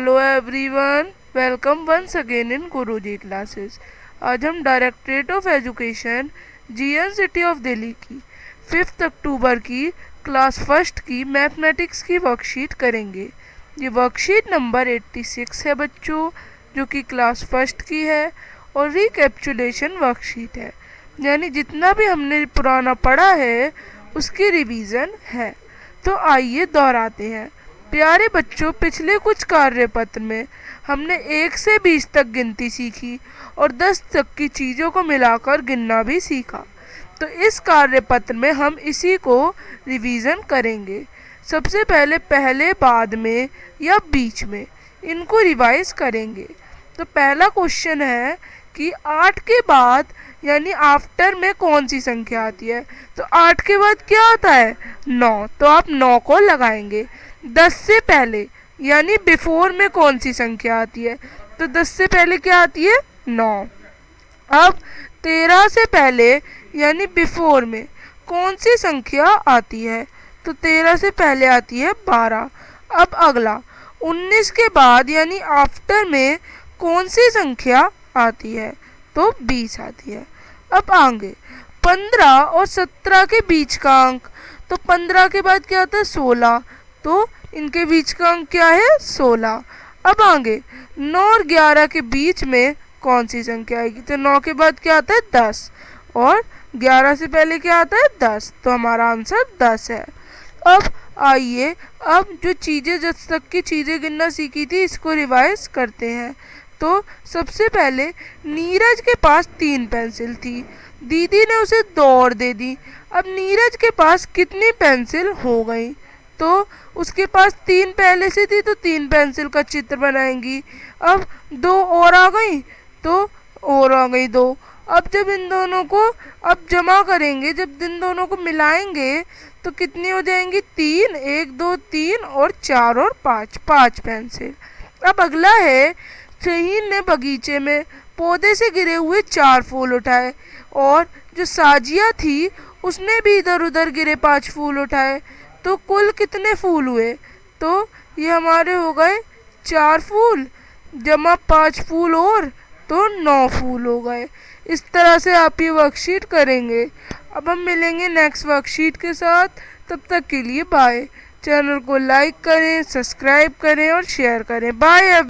Hello everyone, welcome once again in Guruji classes. आज हम directorate of education GN CT of Delhi की 5 अक्टूबर की क्लास फर्स्ट की मैथमेटिक्स की वर्कशीट करेंगे। ये वर्कशीट नंबर 86 है बच्चों, जो कि क्लास फर्स्ट की है और रिकैप्चुलेशन वर्कशीट है, यानी जितना भी हमने पुराना पढ़ा है उसकी रिवीजन है। तो आइए दोहराते हैं। प्यारे बच्चों, पिछले कुछ कार्यपत्र में हमने 1 से 20 तक गिनती सीखी और 10 तक की चीज़ों को मिलाकर गिनना भी सीखा। तो इस कार्यपत्र में हम इसी को रिवीजन करेंगे। सबसे पहले बाद में या बीच में इनको रिवाइज करेंगे। तो पहला क्वेश्चन है कि 8 के बाद यानी आफ्टर में कौन सी संख्या आती है। तो 8 के बाद क्या आता है? 9। तो आप 9 को लगाएंगे। 10 से पहले यानी बिफोर में कौन सी संख्या आती है? तो 10 से पहले क्या आती है? 9। अब 13 से पहले यानी बिफोर में कौन सी संख्या आती है? तो 13 से पहले आती है 12। अब अगला 19 के बाद यानी आफ्टर में कौन सी संख्या आती है? तो 20 आती है। अब आगे 15 और 17 के बीच का अंक, तो 15 के बाद क्या आता है? 16। तो इनके बीच का अंक क्या है? 16। अब आगे 9 और 11 के बीच में कौन सी संख्या आएगी? तो 9 के बाद क्या आता है? 10 और 11 से पहले क्या आता है? 10। तो हमारा आंसर 10 है। अब आइए, अब जो चीज़ें जब तक की चीज़ें गिनना सीखी थी इसको रिवाइज करते हैं। तो सबसे पहले नीरज के पास 3 पेंसिल थी, दीदी ने उसे 2 और दे दी। अब नीरज के पास कितनी पेंसिल हो गई? तो उसके पास 3 पहले से थी, तो 3 पेंसिल का चित्र बनाएंगी। अब 2 और आ गई, तो और आ गई 2। अब जब इन दोनों को अब जमा करेंगे, जब इन दोनों को मिलाएंगे तो कितनी हो जाएंगी? 3, 1 2 3 और 4 और 5, 5 पेंसिल। अब अगला है, शहीन ने बगीचे में पौधे से गिरे हुए 4 फूल उठाए और जो साजिया थी उसने भी इधर उधर गिरे 5 फूल उठाए। तो कुल कितने फूल हुए? तो ये हमारे हो गए 4 फूल जमा 5 फूल और, तो 9 फूल हो गए। इस तरह से आप ये वर्कशीट करेंगे। अब हम मिलेंगे नेक्स्ट वर्कशीट के साथ। तब तक के लिए बाय। चैनल को लाइक करें, सब्सक्राइब करें और शेयर करें। बाय।